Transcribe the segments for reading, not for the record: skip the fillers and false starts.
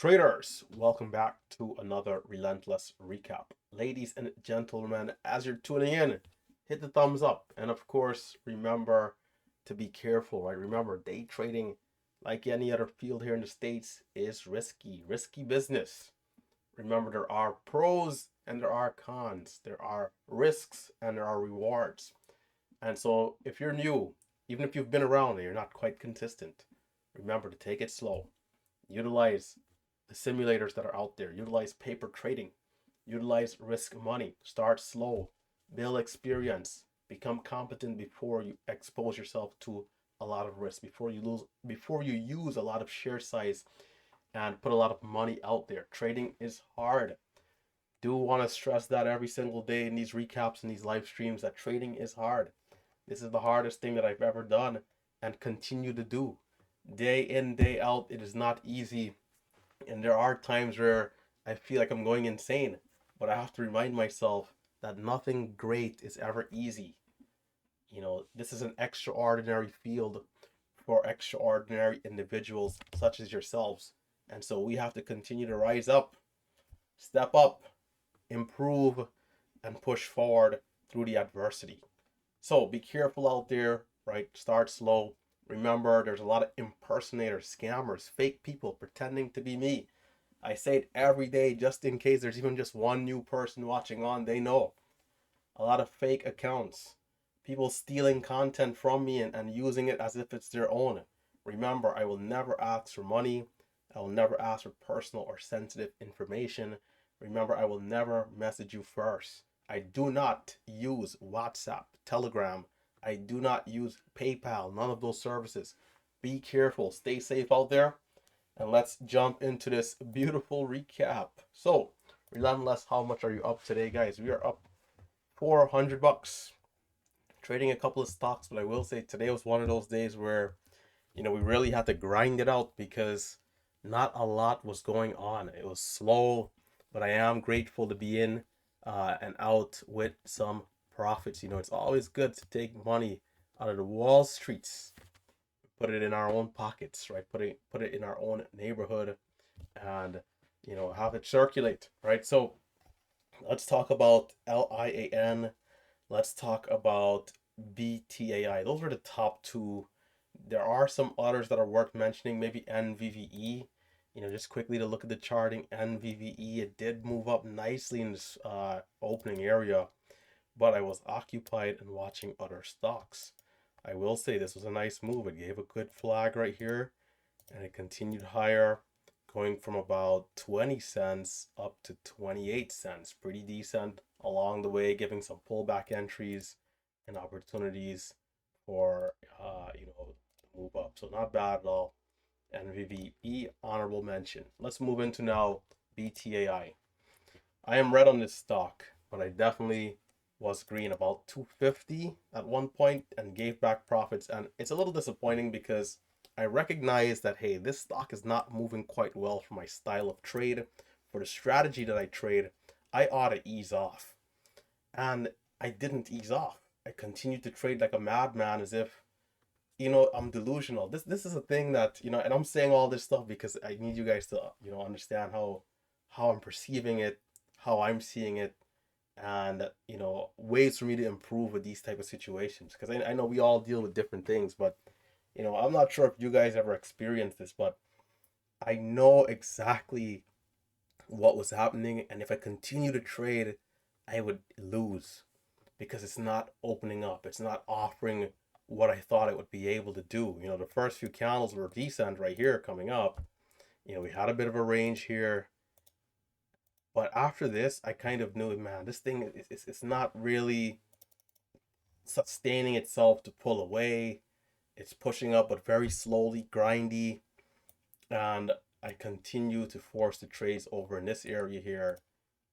Traders, welcome back to another Relentless recap. Ladies and gentlemen, as you're tuning in, hit the thumbs up. And of course, remember to be careful, right? Remember, day trading, like any other field here in the States, is risky business. Remember, there are pros and there are cons, there are risks and there are rewards. And so, if you're new, even if you've been around and you're not quite consistent, remember to take it slow. Utilize the simulators that are out there. Utilize paper trading. Utilize risk money. Start slow. Build experience. Become competent before you expose yourself to a lot of risk. Before you use a lot of share size and put a lot of money out there. Trading is hard. Do want to stress that every single day in these recaps and these live streams that trading is hard. This is the hardest thing that I've ever done and continue to do. Day in, day out, it is not easy, and there are times where I feel like I'm going insane, but I have to remind myself that nothing great is ever easy. This is an extraordinary field for extraordinary individuals such as yourselves. And so we have to continue to rise up, step up, improve, and push forward through the adversity. So be careful out there, right? Start slow. Remember, there's a lot of impersonators, scammers, fake people pretending to be me. I say it every day just in case there's even just one new person watching on, they know. A lot of fake accounts, people stealing content from me and using it as if it's their own. Remember, I will never ask for money. I will never ask for personal or sensitive information. Remember, I will never message you first. I do not use WhatsApp, Telegram. I do not use PayPal, none of those services. Be careful, stay safe out there, and let's jump into this beautiful recap. So, Relentless, how much are you up today, guys? We are up 400 bucks. Trading a couple of stocks, but I will say today was one of those days where, we really had to grind it out because not a lot was going on. It was slow, but I am grateful to be in and out with some profits. It's always good to take money out of the Wall Streets, put it in our own pockets, right? Put it in our own neighborhood, and have it circulate, right? So let's talk about LIAN. Let's talk about BTAI. Those are the top two. There are some others that are worth mentioning, maybe NVVE. Just quickly to look at the charting, NVVE, it did move up nicely in this opening area, but I was occupied in watching other stocks. I will say this was a nice move. It gave a good flag right here, and it continued higher, going from about 20 cents up to 28 cents. Pretty decent along the way, giving some pullback entries and opportunities for move up. So not bad at all. NVVE, honorable mention. Let's move into now BTAI. I am red on this stock, but I definitely was green, about 250 at one point, and gave back profits. And it's a little disappointing because I recognize that, hey, this stock is not moving quite well for my style of trade. For the strategy that I trade, I ought to ease off. And I didn't ease off. I continued to trade like a madman as if, I'm delusional. This is a thing that, and I'm saying all this stuff because I need you guys to, understand how I'm perceiving it, how I'm seeing it, and ways for me to improve with these type of situations, because I know we all deal with different things, but I'm not sure if you guys ever experienced this, but I know exactly what was happening, and if I continue to trade, I would lose because it's not opening up, it's not offering what I thought it would be able to do. The first few candles were decent right here coming up. We had a bit of a range here, but after this, I kind of knew, man, this thing is it's not really sustaining itself to pull away. It's pushing up, but very slowly, grindy. And I continue to force the trades over in this area here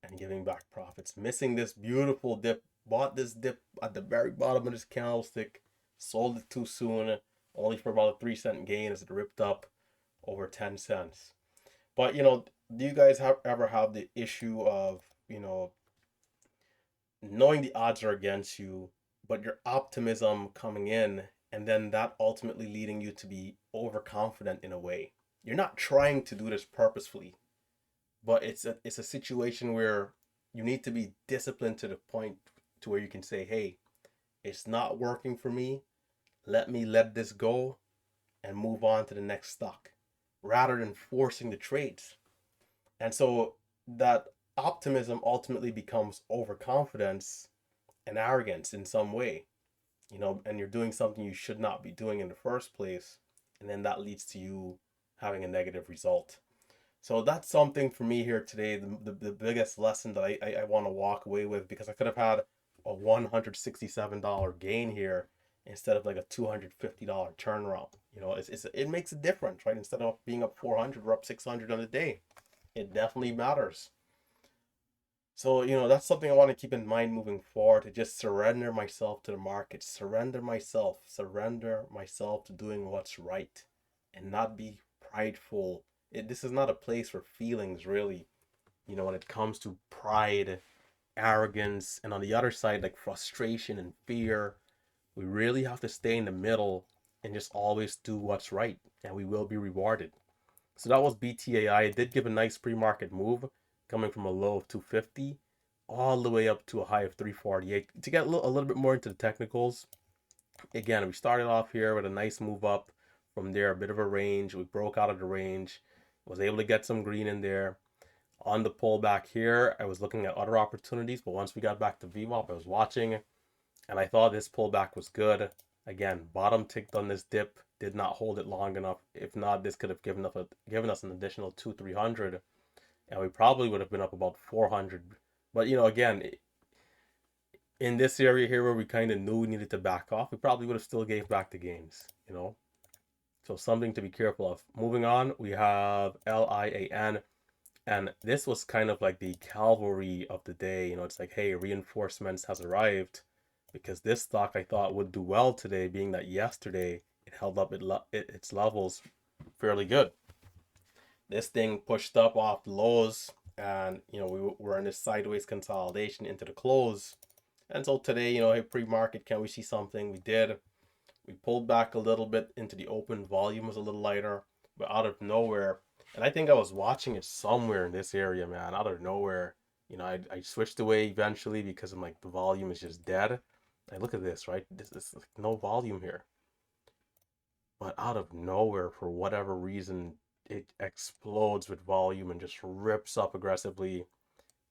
and giving back profits. Missing this beautiful dip. Bought this dip at the very bottom of this candlestick. Sold it too soon, only for about a 3 cent gain as it ripped up over 10 cents. But, do you guys ever have the issue of, knowing the odds are against you, but your optimism coming in, and then that ultimately leading you to be overconfident in a way? you're not trying to do this purposefully, but it's a situation where you need to be disciplined to the point to where you can say, hey, it's not working for me. Let this go and move on to the next stock rather than forcing the trades. And so that optimism ultimately becomes overconfidence and arrogance in some way, and you're doing something you should not be doing in the first place. And then that leads to you having a negative result. So that's something for me here today. The biggest lesson that I want to walk away with, because I could have had a $167 gain here instead of like a $250 turnaround. It makes a difference, right? Instead of being up 400, we're up 600 on the day. It definitely matters. So, that's something I want to keep in mind moving forward, to just surrender myself to the market, surrender myself to doing what's right and not be prideful. This is not a place for feelings, really, when it comes to pride, arrogance, and on the other side, like frustration and fear. We really have to stay in the middle and just always do what's right, and we will be rewarded. So that was BTAI. It did give a nice pre-market move, coming from a low of 250 all the way up to a high of 348. To get a little bit more into the technicals, again, we started off here with a nice move up. From there, a bit of a range. We broke out of the range, was able to get some green in there. On the pullback here, I was looking at other opportunities, but once we got back to VWAP, I was watching, and I thought this pullback was good. Again, bottom ticked on this dip, did not hold it long enough. If not, this could have given us an additional 200-300, and we probably would have been up about 400. But again, in this area here where we kind of knew we needed to back off, we probably would have still gave back the gains. So something to be careful of. Moving on, we have LIAN. And this was kind of like the cavalry of the day. It's like, hey, reinforcements has arrived, because this stock I thought would do well today, being that yesterday it held up its levels fairly good. This thing pushed up off the lows, and we were in this sideways consolidation into the close. And so today, hey, pre-market, can we see something? We did. We pulled back a little bit into the open. Volume was a little lighter, but out of nowhere, and I think I was watching it somewhere in this area, man, out of nowhere, I switched away eventually because I'm like, the volume is just dead. I look at this, right? This is like no volume here. But out of nowhere, for whatever reason, it explodes with volume and just rips up aggressively.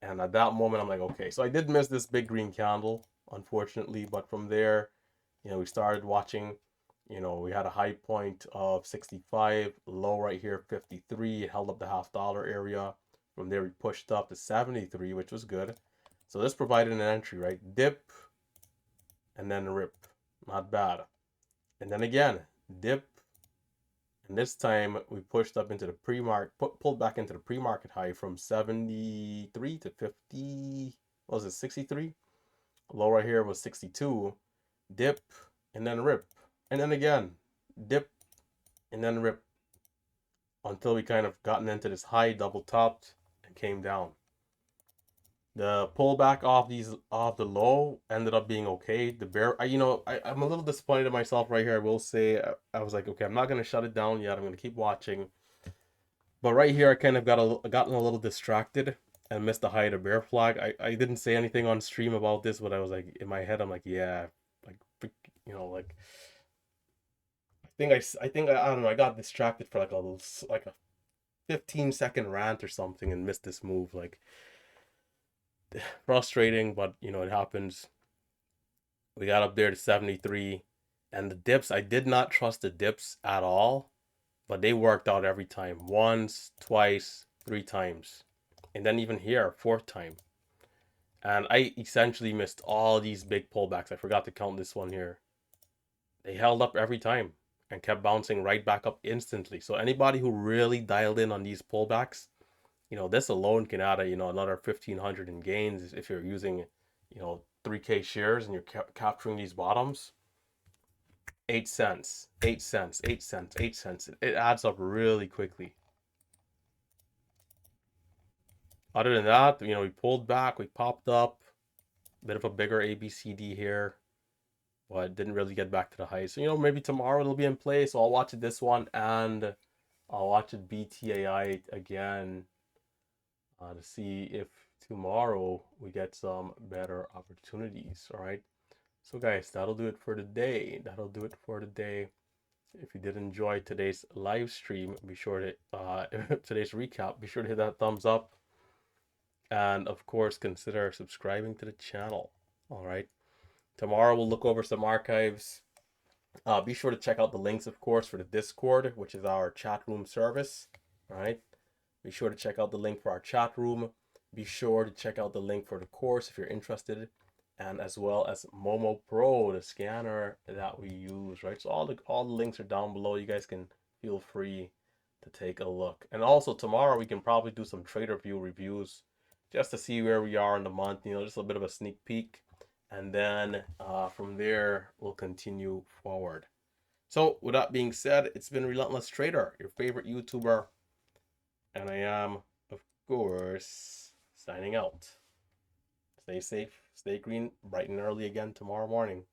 And at that moment, I'm like, okay. So I did miss this big green candle, unfortunately. But from there, we started watching. We had a high point of 65, low right here, 53. It held up the $half area. From there, we pushed up to 73, which was good. So this provided an entry, right? Dip, and then rip. Not bad. And then again, dip. And this time we pushed up into the pre-market, pulled back into the pre-market high from 73 to 50. What was it, 63? Low right here was 62. Dip, and then rip. And then again, dip, and then rip. Until we kind of gotten into this high, double topped, and came down. The pullback off the low ended up being okay. The bear, I'm a little disappointed in myself right here. I will say, I was like, okay, I'm not gonna shut it down yet. I'm gonna keep watching. But right here, I kind of gotten a little distracted and missed the high of the bear flag. I didn't say anything on stream about this, but I was like, in my head, I'm like, yeah, like, like, I don't know. I got distracted for like a 15-second rant or something and missed this move. Like, frustrating, but it happens. We got up there to 73, and the dips, I did not trust the dips at all, but they worked out every time. Once, twice, three times. And then even here, fourth time. And I essentially missed all these big pullbacks. I forgot to count this one here. They held up every time and kept bouncing right back up instantly. So anybody who really dialed in on these pullbacks, this alone can add another 1,500 in gains if you're using 3K shares and you're capturing these bottoms. 8 cents, 8 cents, 8 cents, 8 cents. It adds up really quickly. Other than that, we pulled back, we popped up, a bit of a bigger ABCD here, but didn't really get back to the highs. So maybe tomorrow it'll be in play, so I'll watch this one and I'll watch it BTAI again to see if tomorrow we get some better opportunities. All right. So, guys, that'll do it for today. That'll do it for today. If you did enjoy today's live stream, be sure to today's recap. Be sure to hit that thumbs up, and of course, consider subscribing to the channel. All right. Tomorrow we'll look over some archives. Be sure to check out the links, of course, for the Discord, which is our chat room service. All right. Be sure to check out the link for our chat room. Be sure to check out the link for the course if you're interested, and as well as Momo Pro, the scanner that we use, right? So all the links are down below. You guys can feel free to take a look. And also tomorrow we can probably do some trader view reviews just to see where we are in the month, just a bit of a sneak peek. And then from there, we'll continue forward. So with that being said, it's been Relentless Trader, your favorite YouTuber. And I am, of course, signing out. Stay safe, stay green, bright and early again tomorrow morning.